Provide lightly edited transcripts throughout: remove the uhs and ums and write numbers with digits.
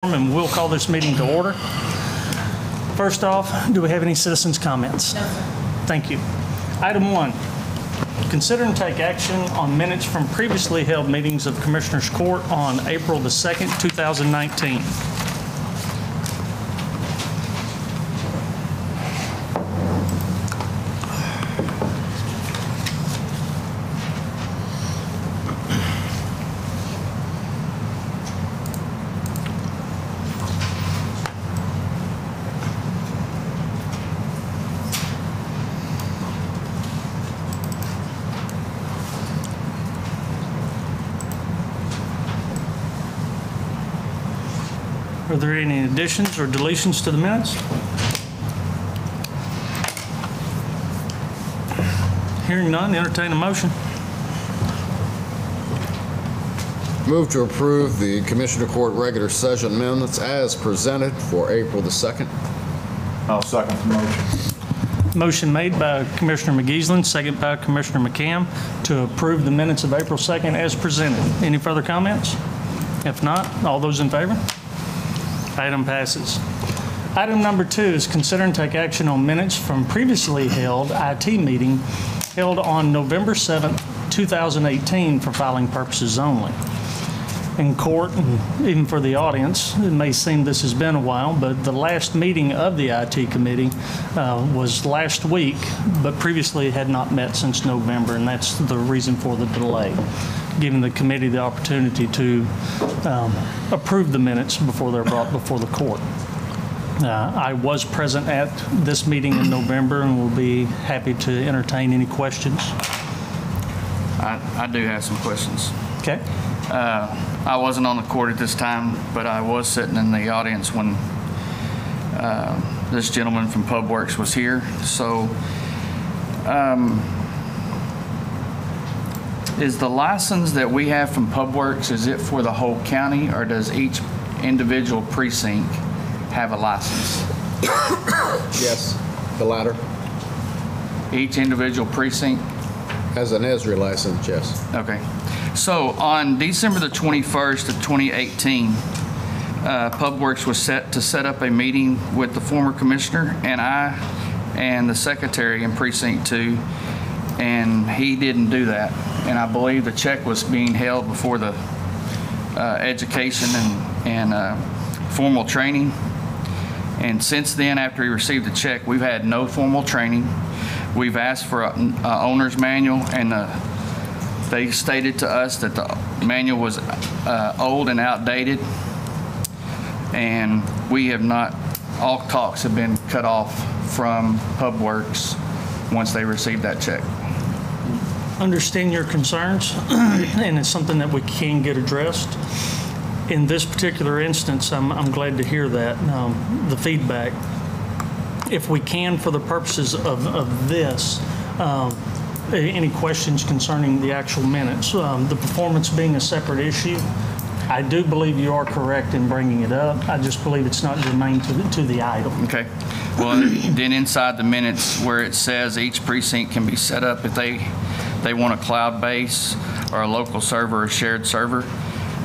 And we'll call this meeting to order. First off, do we have any citizens' comments? No, sir. Thank you. Item 1, consider and take action on minutes from previously held meetings of Commissioners Court on April the 2nd, 2019. Are there any additions or deletions to the minutes? Hearing none, entertain a motion. Move to approve the Commissioner Court regular session minutes as presented for April the 2nd. I'll second the motion. Motion made by Commissioner McGeesland, second by Commissioner McCam to approve the minutes of April 2nd as presented. Any further comments? If not, all those in favor? Item passes. Item number 2 is consider and take action on minutes from previously held IT meeting held on November 7th, 2018 for filing purposes only. In court, and even for the audience, it may seem this has been a while, but the last meeting of the IT committee was last week, but previously had not met since November, and that's the reason for the delay, giving the committee the opportunity to approve the minutes before they're brought before the court. I was present at this meeting in November and will be happy to entertain any questions. I do have some questions. Okay. I wasn't on the court at this time, but I was sitting in the audience when this gentleman from PubWorks was here. So is the license that we have from PubWorks, is it for the whole county, or does each individual precinct have a license? Yes, the latter. Each individual precinct? Has an ESRI license, yes. Okay. So on December the 21st of 2018, PubWorks was set to set up a meeting with the former commissioner and I and the secretary in Precinct 2, and he didn't do that. And I believe the check was being held before the education and formal training. And since then, after he received the check, we've had no formal training. We've asked for an owner's manual, and they stated to us that the manual was old and outdated, and we have not, all talks have been cut off from PubWorks once they received that check. Understand your concerns, and it's something that we can get addressed. In this particular instance, I'm glad to hear that, the feedback. If we can, for the purposes of this, any questions concerning the actual minutes, the performance being a separate issue, I do believe you are correct in bringing it up. I just believe it's not germane to the item. Okay. Well, then inside the minutes where it says each precinct can be set up if they want a cloud base or a local server or shared server,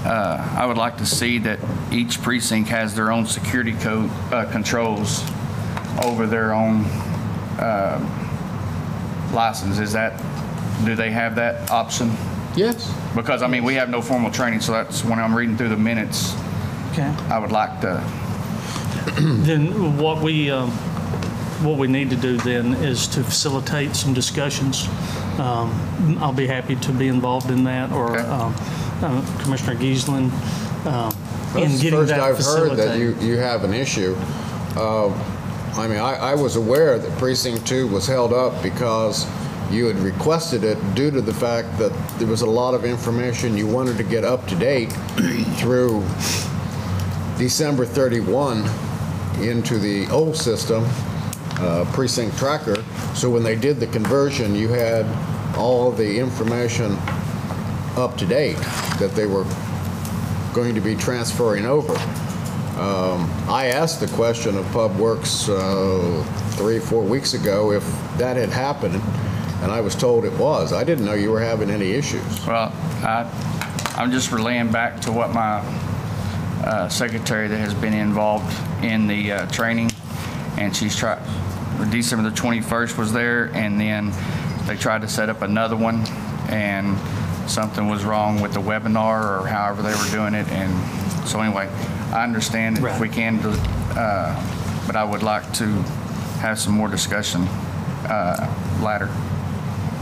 I would like to see that each precinct has their own security code controls over their own license. Do they have that option? Yes. Because I mean, we have no formal training, so that's when I'm reading through the minutes. Okay. I would like to. Then what we need to do then is to facilitate some discussions. I'll be happy to be involved in that, or Okay. Commissioner Giesland in getting First, that I've heard that facilitated. you have an issue. I mean, I was aware that Precinct 2 was held up because you had requested it due to the fact that there was a lot of information you wanted to get up to date through December 31 into the old system, Precinct Tracker. So when they did the conversion, you had all the information up to date that they were going to be transferring over. I asked the question of PubWorks 3 or 4 weeks ago if that had happened, and I was told it was. I didn't know you were having any issues. Well, I'm just relaying back to what my secretary that has been involved in the training, and she's tried. December the 21st was there, and then they tried to set up another one, and something was wrong with the webinar or however they were doing it. And so anyway, I understand if we can, but I would like to have some more discussion later.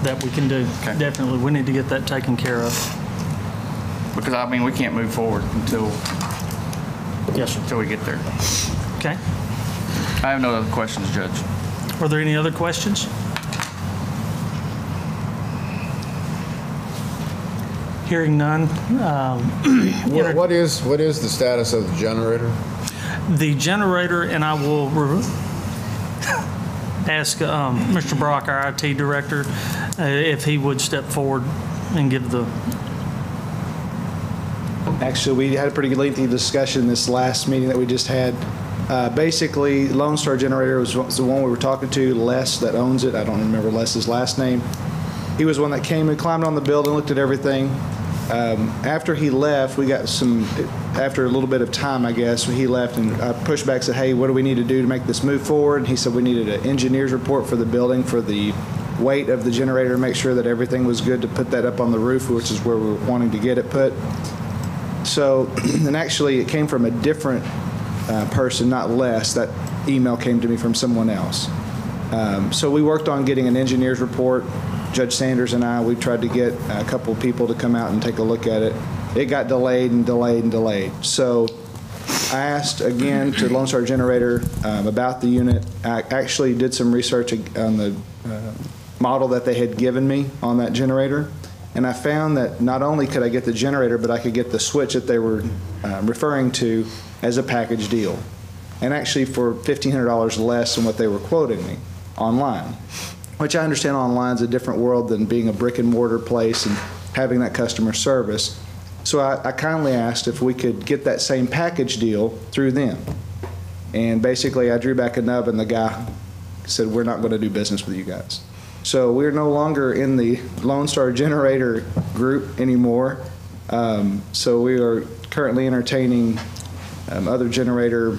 That we can do. Okay. Definitely. We need to get that taken care of. Because, I mean, we can't move forward until Yes, sir. we get there. Okay. I have no other questions, Judge. Are there any other questions? Hearing none. What is the status of the generator? The generator, and I will ask Mr. Brock, our IT director, if he would step forward and give the... Actually, we had a pretty lengthy discussion this last meeting that we just had. Basically, Lone Star Generator was the one we were talking to, Les that owns it. I don't remember Les's last name. He was one that came and climbed on the building, looked at everything. After he left, we got after a little bit of time, I guess, he left and I pushed back, said, hey, what do we need to do to make this move forward? And he said we needed an engineer's report for the building for the weight of the generator, make sure that everything was good to put that up on the roof, which is where we were wanting to get it put. So, and actually it came from a different person, not Les. That email came to me from someone else. So we worked on getting an engineer's report. Judge Sanders and we tried to get a couple of people to come out and take a look at it. It got delayed and delayed and delayed. So I asked again to Lone Star Generator about the unit. I actually did some research on the model that they had given me on that generator. And I found that not only could I get the generator, but I could get the switch that they were referring to as a package deal. And actually for $1,500 less than what they were quoting me online, which I understand online is a different world than being a brick and mortar place and having that customer service. So I kindly asked if we could get that same package deal through them. And basically I drew back a nub and the guy said, we're not going to do business with you guys. So we're no longer in the Lone Star Generator group anymore. So we are currently entertaining other generator.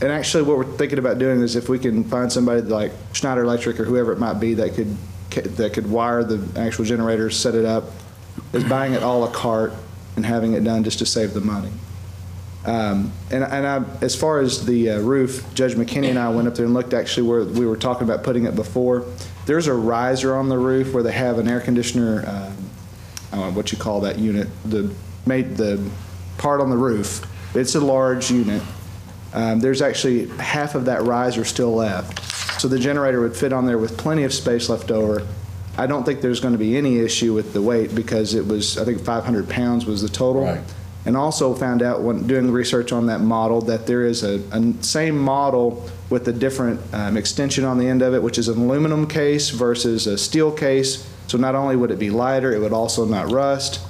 And actually what we're thinking about doing is if we can find somebody like Schneider Electric or whoever it might be that could wire the actual generator, set it up, is buying it a la carte and having it done just to save the money. As far as the roof, Judge McKinney and I went up there and looked actually where we were talking about putting it before. There's a riser on the roof where they have an air conditioner, I don't know what you call that unit, the part on the roof. It's a large unit. There's actually half of that riser still left. So the generator would fit on there with plenty of space left over. I don't think there's going to be any issue with the weight because it was, I think 500 pounds was the total. Right. And also found out when doing research on that model that there is a same model with a different extension on the end of it, which is an aluminum case versus a steel case. So not only would it be lighter, it would also not rust.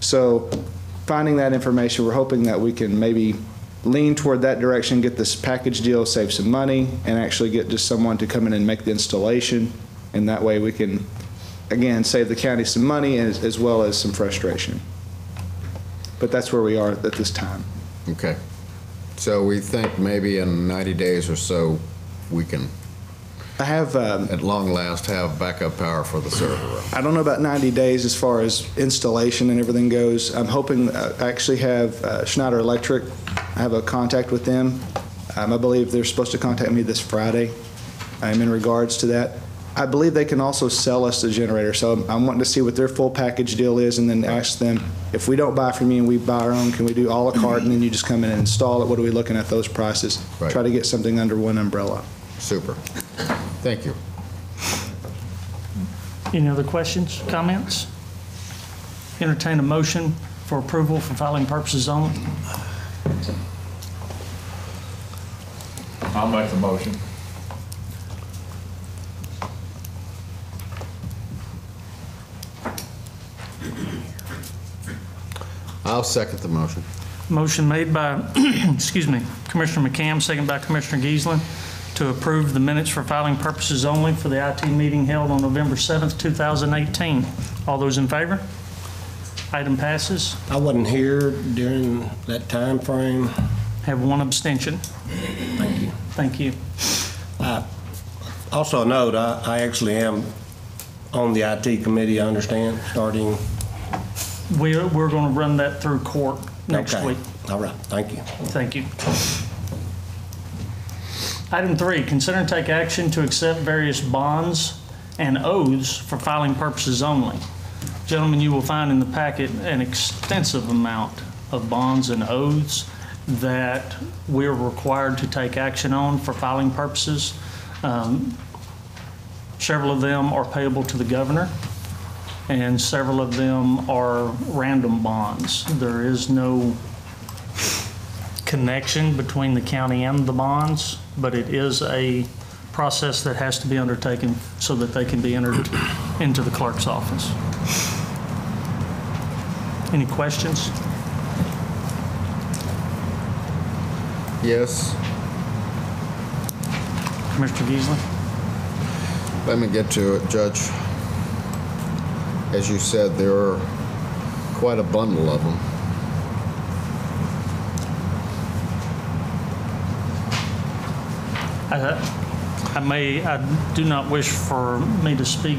So finding that information, we're hoping that we can maybe lean toward that direction, get this package deal, save some money, and actually get just someone to come in and make the installation. And that way we can, again, save the county some money as well as some frustration. But that's where we are at this time. Okay. So we think maybe in 90 days or so, we can, I have, at long last, have backup power for the server. I don't know about 90 days as far as installation and everything goes. I'm hoping I actually have Schneider Electric. I have a contact with them. I believe they're supposed to contact me this Friday in regards to that. I believe they can also sell us the generator, so I'm wanting to see what their full package deal is and then ask them, if we don't buy from you and we buy our own, can we do a la carte and then you just come in and install it? What are we looking at those prices? Right. Try to get something under one umbrella. Super. Thank you. Any other questions, comments? Entertain a motion for approval for filing purposes only. I'll make the motion. I'll second the motion. Motion made by, excuse me, Commissioner McCam, second by Commissioner Giesland, to approve the minutes for filing purposes only for the IT meeting held on November 7th, 2018. All those in favor? Item passes. I wasn't here during that time frame. Have one abstention. Thank you. Thank you. Also a note, I actually am on the IT committee, I understand, starting. We're going to run that through court next Okay. week. All right, thank you. Thank you. Item 3, consider and take action to accept various bonds and oaths for filing purposes only. Gentlemen, you will find in the packet an extensive amount of bonds and oaths that we're required to take action on for filing purposes. Several of them are payable to the governor, and several of them are random bonds. There is no connection between the county and the bonds, but it is a process that has to be undertaken so that they can be entered into the clerk's office. Any questions? Yes. Commissioner Giesler? Let me get to it, Judge. As you said, there are quite a bundle of them. I do not wish for me to speak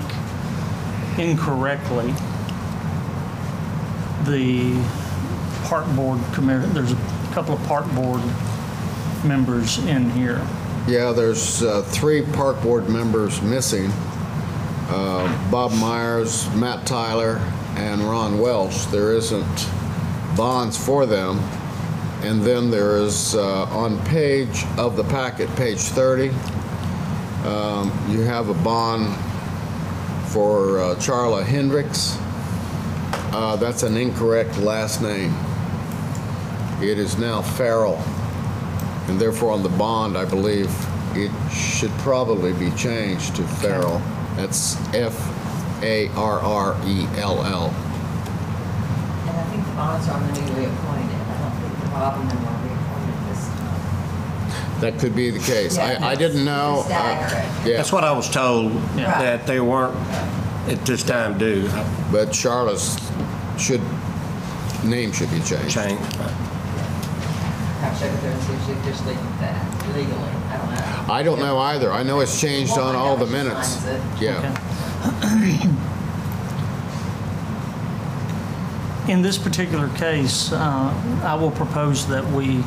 incorrectly. The park board committee, there's a couple of park board members in here. Yeah, there's 3 park board members missing. Bob Myers, Matt Tyler, and Ron Welch. There isn't bonds for them. And then there is, on page of the packet, page 30, you have a bond for Charla Hendricks. That's an incorrect last name. It is now Farrell. And therefore on the bond, I believe it should probably be changed to Farrell. That's F-A-R-R-E-L-L. And I think the bonds are the newly appointed. I don't think the Bob and them were reappointed this time. That could be the case. Yeah, I didn't know. stagger it. Yeah, That's what I was told, Yeah. that they weren't at this time due. but Charlotte's name should be changed. Changed. I'll check with her and see if she officially did that legally. I don't know. I don't know either. I know it's changed on all the minutes. Yeah. In this particular case, I will propose that we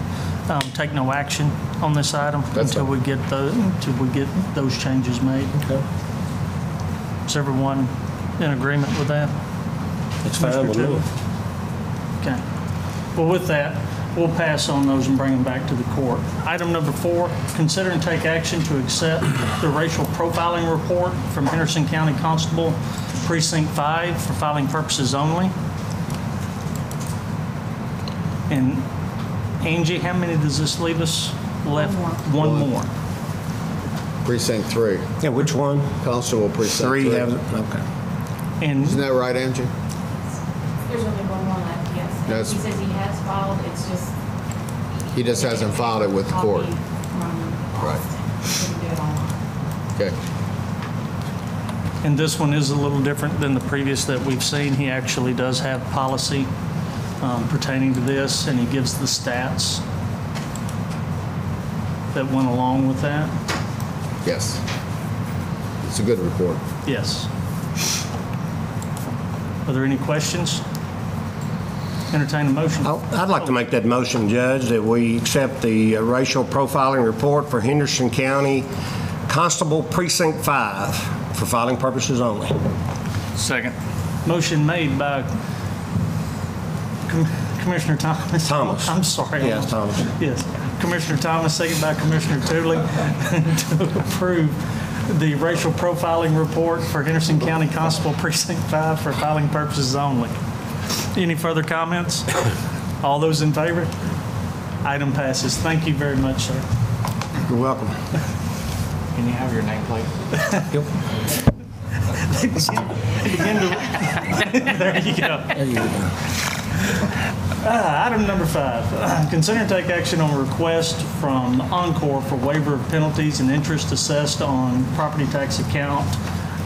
take no action on this item That's until we get those changes made. Okay. Is everyone in agreement with that? It's fine with me. Okay. Well, with that, we'll pass on those and bring them back to the court. Item number 4, consider and take action to accept the racial profiling report from Henderson County Constable Precinct 5 for filing purposes only. And Angie, how many does this leave us left? One more. Precinct 3. Yeah, which one? Constable Precinct 3 3. have it? Okay. And Isn't that right, Angie? There's only one more left, yes. Yes. He says he has filed, it's just. He just hasn't filed it with the court. Copy from Austin. Couldn't do it online. Okay. And this one is a little different than the previous that we've seen. He actually does have policy pertaining to this, and he gives the stats that went along with that. Yes. It's a good report. Yes. Are there any questions? Entertain a motion. I'd like to make that motion, Judge, that we accept the racial profiling report for Henderson County Constable Precinct 5 for filing purposes only. Second. Motion made by Commissioner Thomas. Thomas. I'm sorry. Yes, Thomas. Yes. Commissioner Thomas, second by Commissioner Tooley, to approve the racial profiling report for Henderson County Constable Precinct 5 for filing purposes only. Any further comments? All those in favor? Item passes. Thank you very much, sir. You're welcome. Can you have your nameplate? There you go. There you go. Item number 5, consider and take action on a request from Oncor for waiver of penalties and interest assessed on property tax account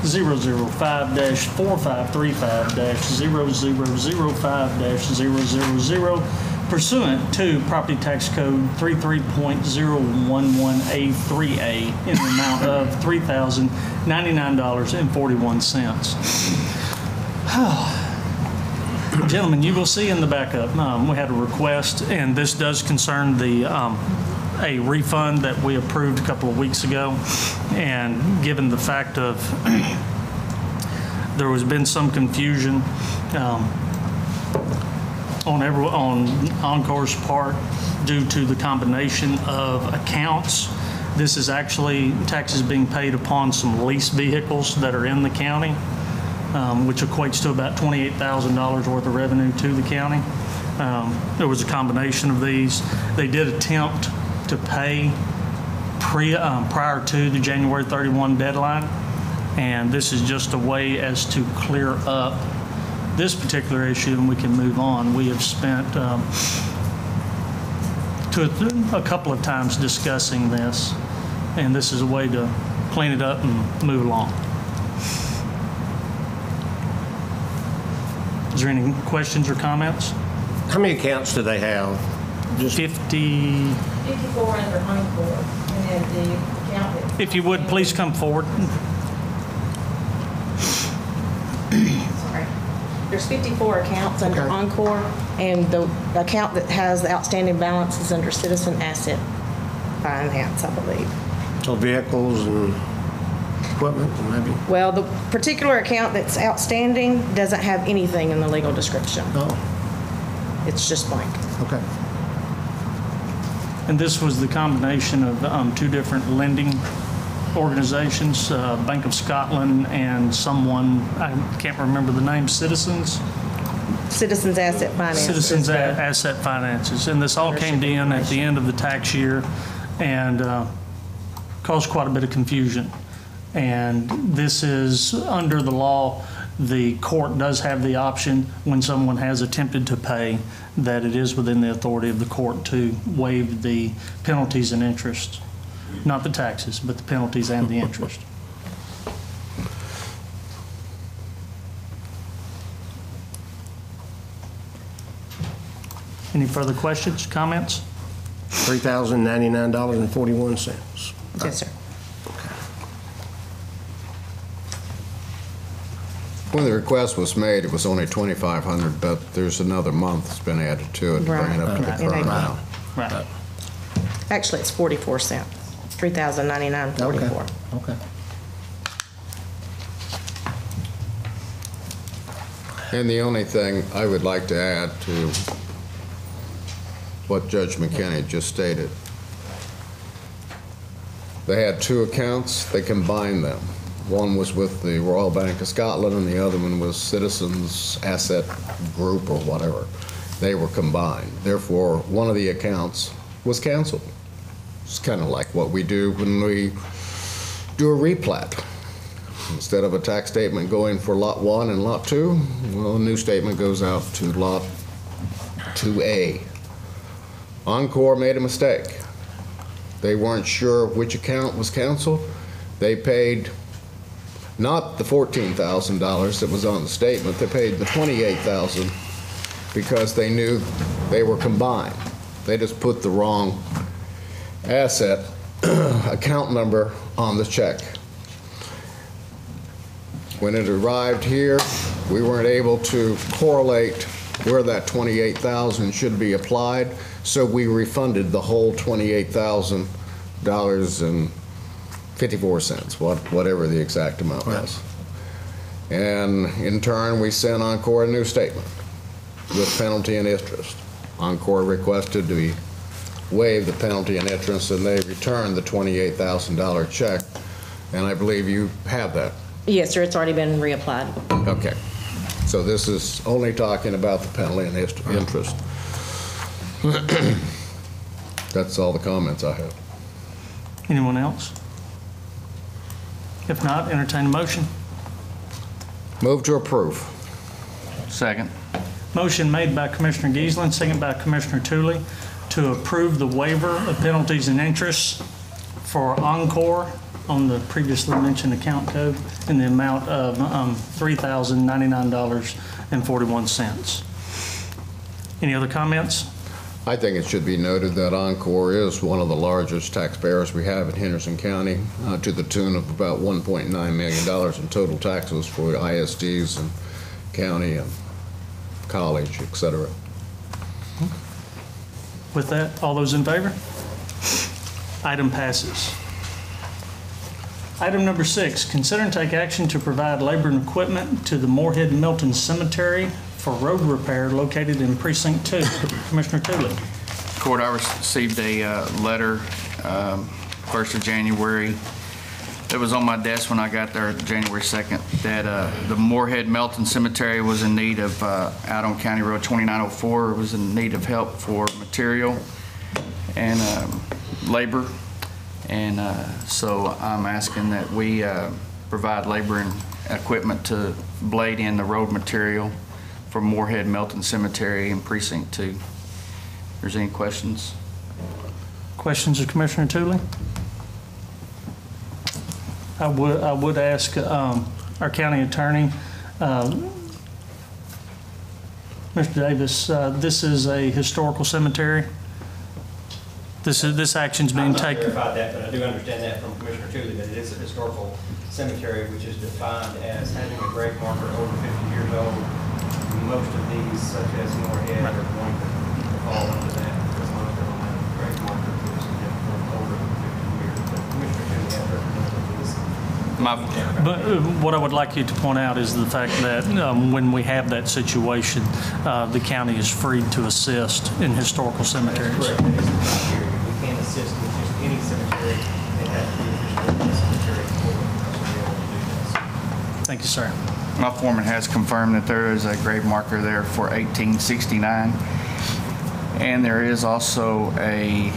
005-4535-0005-000 pursuant to Property Tax Code 33.011A3A in the amount of $3,099.41. Gentlemen, you will see in the backup, we had a request, and this does concern the a refund that we approved a couple of weeks ago. And given the fact of there has been some confusion on Oncor's part due to the combination of accounts, this is actually taxes being paid upon some lease vehicles that are in the county, which equates to about $28,000 worth of revenue to the county. There was a combination of these. They did attempt to pay prior to the January 31 deadline, and this is just a way as to clear up this particular issue, and we can move on. We have spent a couple of times discussing this, and this is a way to clean it up and move along. Is there any questions or comments? How many accounts do they have? Just 50. 54 under Oncor, and then the account that... If you would, please come forward. Sorry. There's 54 accounts under Oncor, and the account that has the outstanding balance is under Citizen Asset Finance, I believe. So vehicles and equipment, maybe? Well, the particular account that's outstanding doesn't have anything in the legal description. Oh, It's just blank. okay. And this was the combination of two different lending organizations, Bank of Scotland and someone, I can't remember the name, Citizens Asset Finance. Citizens Asset Finances. And this all came in at the end of the tax year and caused quite a bit of confusion. And this is under the law. The court does have the option when someone has attempted to pay that it is within the authority of the court to waive the penalties and interest. Not the taxes, but the penalties and the interest. Any further questions, comments? $3,099.41. Yes, sir. When the request was made, it was only $2,500, but there's another month that's been added to it to bring it up to the Right. current amount. Right. Actually, it's 44 cents. $3,099.44. Okay. And the only thing I would like to add to what Judge McKinney just stated, they had two accounts, they combined them. One was with the Royal Bank of Scotland and the other one was Citizens Asset Group or whatever. They were combined. Therefore, one of the accounts was canceled. It's kind of like what we do when we do a replat. Instead of a tax statement going for Lot 1 and Lot 2, well, a new statement goes out to Lot 2A. Oncor made a mistake. They weren't sure which account was canceled. They paid not the $14,000 that was on the statement, they paid the $28,000 because they knew they were combined. They just put the wrong asset account number on the check. When it arrived here, we weren't able to correlate where that $28,000 should be applied, so we refunded the whole $28,000.54, whatever the exact amount was. And in turn, we sent Oncor a new statement with penalty and interest. Oncor requested to waive the penalty and interest, and they returned the $28,000 check, and I believe you have that. Yes, sir. It's already been reapplied. Okay. So this is only talking about the penalty and interest. That's all the comments I have. Anyone else? If not, entertain a motion. Move to approve. Second. Motion made by Commissioner Giesland, second by Commissioner Tooley, to approve the waiver of penalties and interests for Oncor on the previously mentioned account code in the amount of $3,099.41. Any other comments? I think it should be noted that Oncor is one of the largest taxpayers we have in Henderson County, to the tune of about $1.9 million in total taxes for ISDs and county and college, et cetera. With that, all those in favor? Item passes. Item number 6, consider and take action to provide labor and equipment to the Moorehead-Melton Cemetery for road repair located in Precinct 2. Commissioner Tooley. Court, I received a letter 1st of January. It was on my desk when I got there January 2nd that the Moorehead-Melton Cemetery was in need of, out on County Road 2904, was in need of help for material and labor. And so I'm asking that we provide labor and equipment to blade in the road material for Moorehead-Melton Cemetery in Precinct 2. If there's any questions? Questions of Commissioner Tooley? I would ask our county attorney, Mr. Davis, this is a historical cemetery. This action's being taken. I'm not verified that, but I do understand that from Commissioner Tooley that it is a historical cemetery, which is defined as having a grave marker over 50 years old. Most of these, such as Moorehead, are going to fall under that because most of them have a grave marker which is older than 50 years. But Commissioner Tooley has represented this. But what I would like you to point out is the fact that when we have that situation, the county is free to assist in historical cemeteries. Correct. That is the criteria. We can't assist with just any cemetery. It has to be a historical cemetery for us to be able to do this. Thank you, sir. My foreman has confirmed that there is a grave marker there for 1869. And there is also a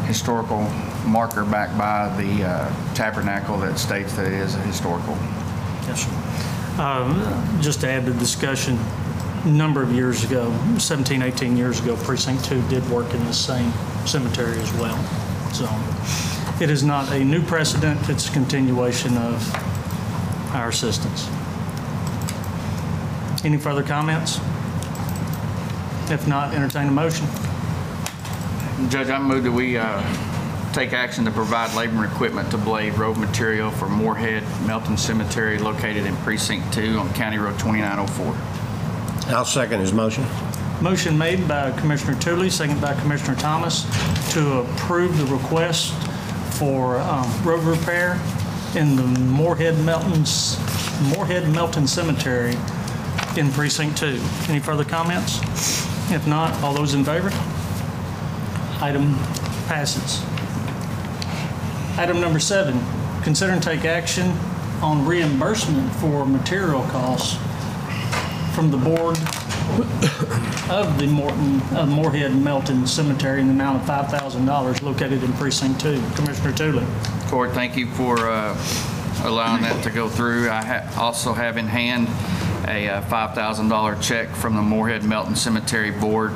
historical marker back by the tabernacle that states that it is a historical. Yes, sir. Just to add to the discussion, a number of years ago, 17, 18 years ago, Precinct 2 did work in the same cemetery as well. So it is not a new precedent, it's a continuation of our assistance. Any further comments? If not, entertain a motion. Judge, I move that we take action to provide labor and equipment to blade road material for Moorehead-Melton Cemetery located in Precinct 2 on County Road 2904. I'll second his motion. Motion made by Commissioner Tooley, second by Commissioner Thomas, to approve the request for road repair in the Moorehead-Melton Cemetery in Precinct 2. Any further comments? If not, all those in favor? Item passes. Item number 7, consider and take action on reimbursement for material costs from the board of the Moorehead-Melton Cemetery in the amount of $5,000 located in Precinct 2. Commissioner Tooley. Court, thank you for allowing that to go through. I also have in hand a $5,000 check from the Moorehead-Melton Cemetery Board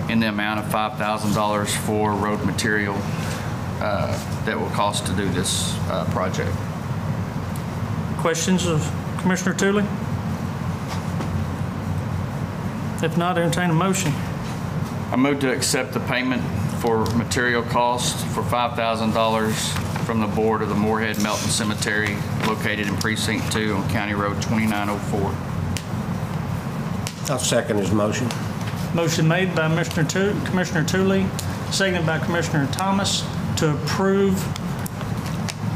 in the amount of $5,000 for road material that will cost to do this project. Questions of Commissioner Tooley? If not, entertain a motion. I move to accept the payment for material costs for $5,000 from the board of the Moorehead-Melton Cemetery located in Precinct 2 on County Road 2904. I'll second his motion. Motion made by Commissioner Tooley, seconded by Commissioner Thomas to approve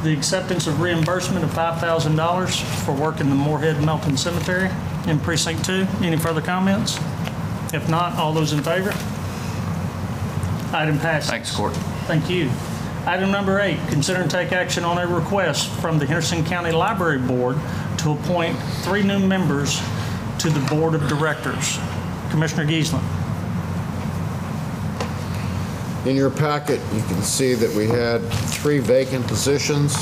the acceptance of reimbursement of $5,000 for work in the Moorehead-Melton Cemetery in Precinct 2. Any further comments? If not, all those in favor? Item passes. Thanks, Court. Thank you. Item number 8, consider and take action on a request from the Henderson County Library Board to appoint 3 new members to the Board of Directors. Commissioner Giesland. In your packet, you can see that we had 3 vacant positions.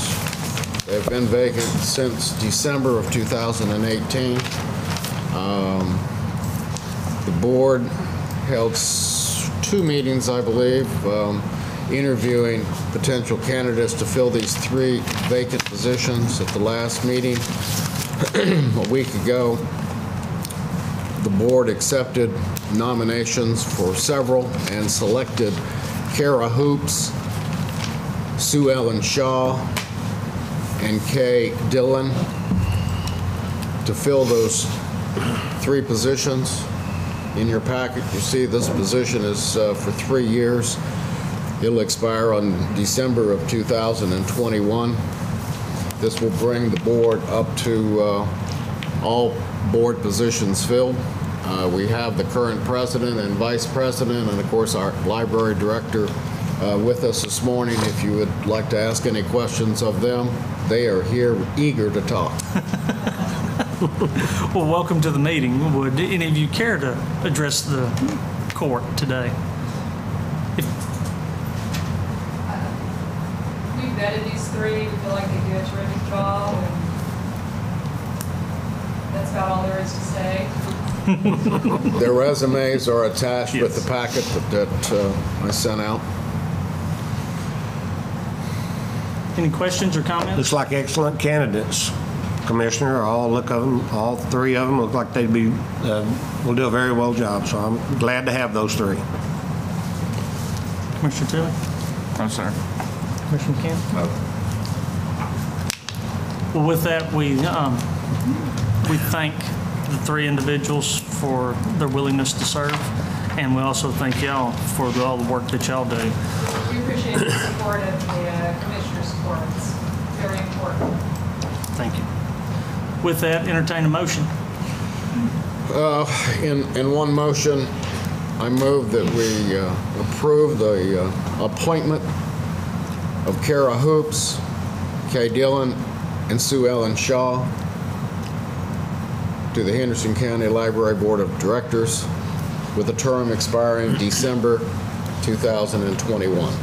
They've been vacant since December of 2018. The board held 2 meetings, I believe. interviewing potential candidates to fill these 3 vacant positions at the last meeting a week ago. The board accepted nominations for several and selected Kara Hoops, Sue Ellen Shaw, and Kay Dillon to fill those 3 positions. In your packet, you see this position is for 3 years. It'll expire on December of 2021. This will bring the board up to all board positions filled. We have the current president and vice president, and of course our library director with us this morning. If you would like to ask any questions of them, they are here eager to talk. Well, welcome to the meeting. Would any of you care to address the court today? We've vetted these 3. We feel like they do a terrific job, and that's about all there is to say. Their resumes are attached with Yes. the packet that I sent out. Any questions or comments? Looks like excellent candidates, Commissioner. All 3 of them look like they'd be, will do a very well job, so I'm glad to have those 3. Commissioner Tilley? No, sir. Commissioner McCann? Well, with that, we thank the 3 individuals for their willingness to serve, and we also thank y'all for all the work that y'all do. We appreciate the support of the Commissioner's Court. It's very important. Thank you. With that, entertain a motion. In one motion, I move that we approve the appointment of Kara Hoops, Kay Dillon, and Sue Ellen Shaw to the Henderson County Library Board of Directors with a term expiring December 2021.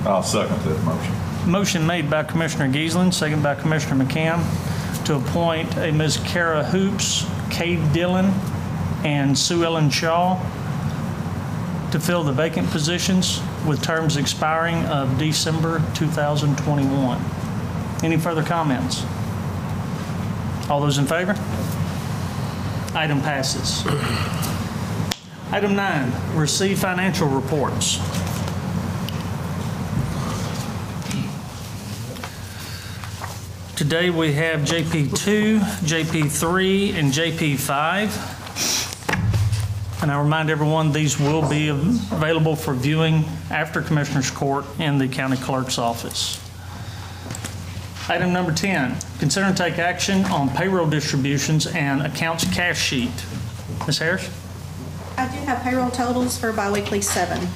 I'll second that motion. Motion made by Commissioner Giesland, second by Commissioner McCann, to appoint a Ms. Kara Hoops, Kay Dillon, and Sue Ellen Shaw to fill the vacant positions with terms expiring of December 2021. Any further comments? All those in favor? Item passes. Item 9, receive financial reports. Today we have JP2, JP3, and JP5. And I remind everyone these will be available for viewing after Commissioner's Court in the County Clerk's office. Item number 10, consider and take action on payroll distributions and accounts cash sheet. Ms. Harris? I do have payroll totals for biweekly 7.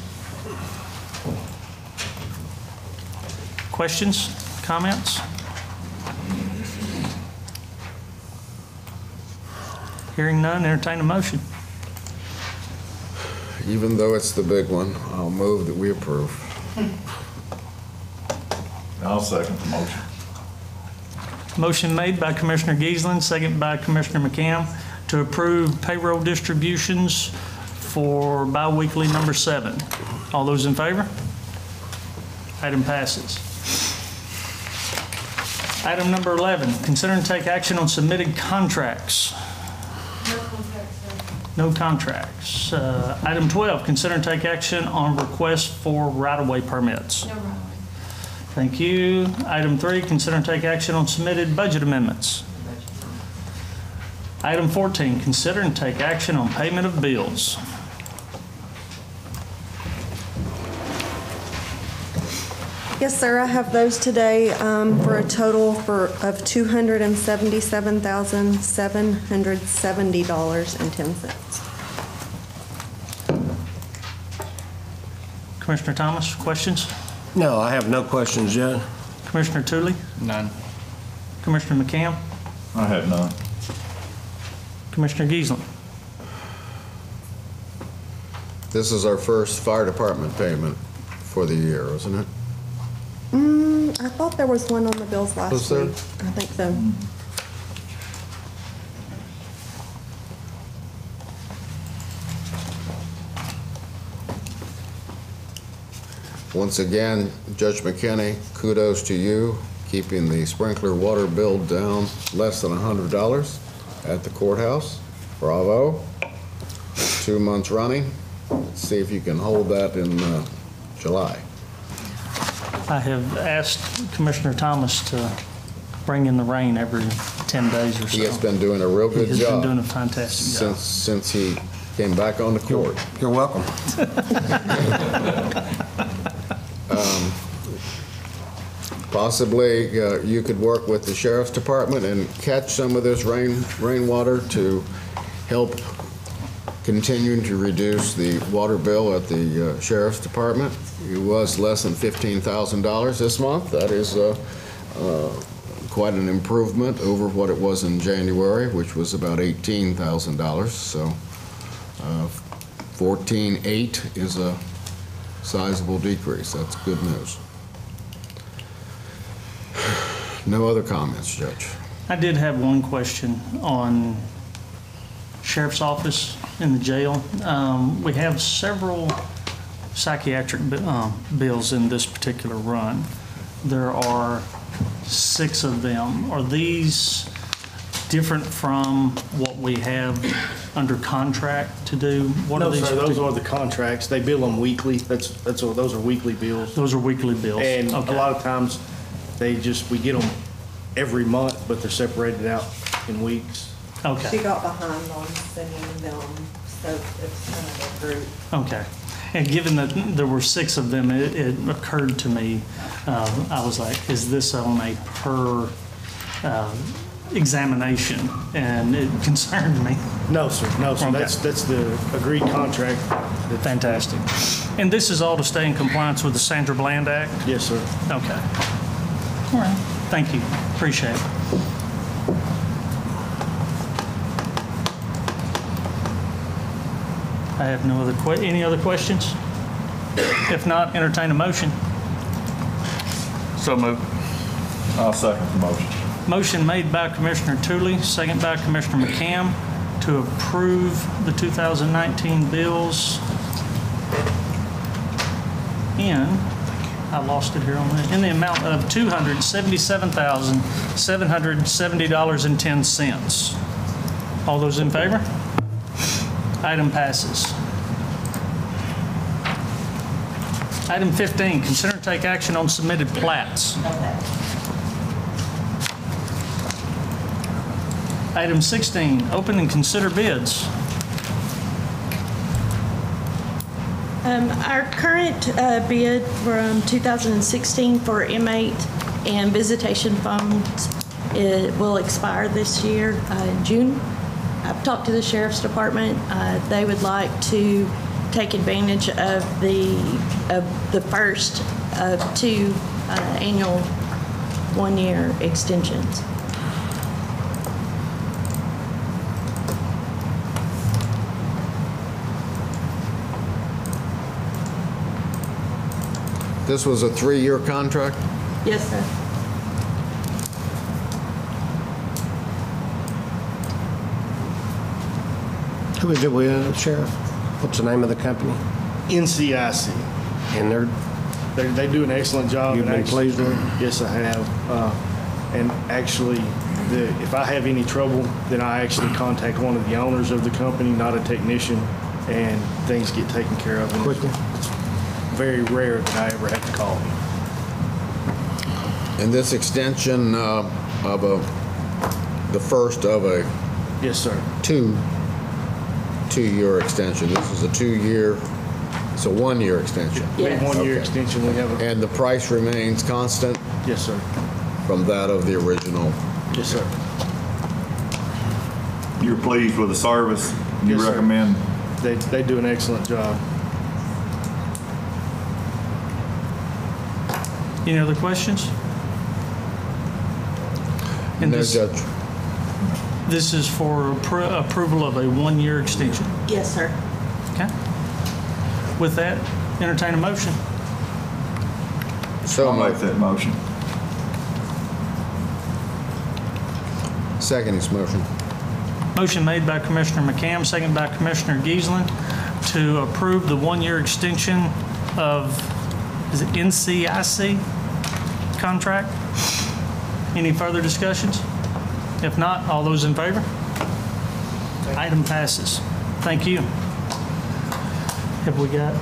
Questions, comments? Hearing none, entertain a motion. Even though it's the big one, I'll move that we approve. I'll second the motion. Motion made by Commissioner Giesland, second by Commissioner McCann, to approve payroll distributions for biweekly number 7. All those in favor? Item passes. Item number 11, consider and take action on submitted contracts. No contracts. Item 12, consider and take action on requests for right-of-way permits. No right. Thank you. Item 3, consider and take action on submitted budget amendments. Item 14, consider and take action on payment of bills. Yes, sir, I have those today for a total of $277,770.10. Commissioner Thomas, questions? No, I have no questions, Judge. Commissioner Tooley? None. Commissioner McCann? I have none. Commissioner Giesland? This is our first fire department payment for the year, isn't it? I thought there was one on the bills last Was there? week. I think so. Once again, Judge McKinney, kudos to you, keeping the sprinkler water bill down less than $100 at the courthouse. Bravo. 2 months running. Let's see if you can hold that in July. I have asked Commissioner Thomas to bring in the rain every 10 days or so. He has been doing a real good job. He has been doing a fantastic job. Since he came back on the court. You're welcome. Possibly, you could work with the sheriff's department and catch some of this rainwater to help continuing to reduce the water bill at the sheriff's department. It was less than $15,000 this month. That is quite an improvement over what it was in January, which was about $18,000. So 14.8 is a sizable decrease. That's good news. No other comments, Judge. I did have one question on sheriff's office in the jail. We have several psychiatric bills in this particular run. There are 6 of them. Are these different from what we have under contract to do? What No, are these? sir, those are the contracts. They bill them weekly. Those are weekly bills. Those are weekly bills. And Okay. a lot of times, we get them every month, but they're separated out in weeks. She Okay, got behind on sending them, so it's kind of a group. okay. And given that there were 6 of them, it occurred to me, I was like, is this on a per examination? And it concerned me. No, sir, no, sir. Okay. That's the agreed contract. Fantastic. And this is all to stay in compliance with the Sandra Bland Act? Yes, sir. Okay. All right. Thank you. Appreciate it. I have no other any other questions? If not, entertain a motion. So moved. I'll second the motion. Motion made by Commissioner Tooley, second by Commissioner McCam to approve the 2019 bills I lost it here on that, in the amount of $277,770.10. All those in favor? Item passes. Item 15, consider and take action on submitted plats. Item 16, open and consider bids. Our current bid from 2016 for inmate and visitation funds, it will expire this year in June. I've talked to the Sheriff's Department. They would like to take advantage of the first of 2 annual 1-year extensions. This was a 3-year contract? Yes, sir. Who is it with, Sheriff? What's the name of the company? NCIC. And They do an excellent job. You've and been pleased with them? Yes, I have. And actually, if I have any trouble, then I actually contact one of the owners of the company, not a technician, and things get taken care of. And Quickly? It's very rare that I ever have to call him. And this extension of the first of a Yes, sir. two-year extension. This is a 2-year, it's a 1-year extension. We have 1-year Okay. extension. We have a, And the price remains constant yes, sir. from that of the original. Yes, sir. You're pleased with the service? You Yes, sir. recommend? They do an excellent job. Any other questions? And No, this, Judge. this is for approval of a 1-year extension. Yes, sir. Okay. With that, entertain a motion. So I'll make moved. that motion. Second is motion. Motion made by Commissioner McCam, second by Commissioner Giesland to approve the 1-year extension of, is it NCIC contract? Any further discussions? If not, all those in favor? Item passes. Thank you. Have we got?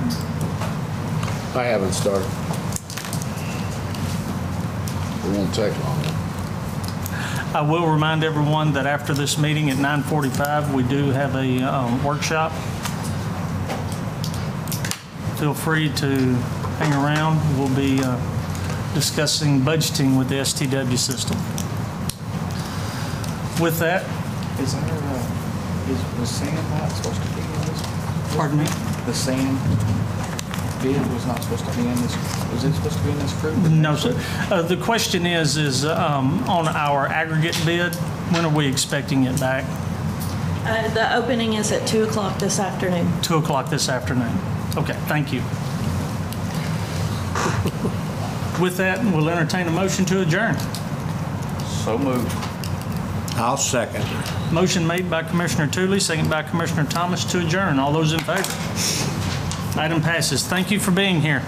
I haven't started. It won't take long. I will remind everyone that after this meeting at 9:45, we do have a workshop. Feel free to hang around. We'll be discussing budgeting with the STW system. With that, Is the sand not supposed to be in this? pardon me? The sand bid was not supposed to be in this, was it supposed to be in this group? No, sir. The question is on our aggregate bid, when are we expecting it back? The opening is at 2 o'clock this afternoon. 2 o'clock this afternoon. Okay, thank you. With that, we'll entertain a motion to adjourn. So moved. I'll second. Motion made by Commissioner Tooley, second by Commissioner Thomas to adjourn. All those in favor? Item passes. Thank you for being here.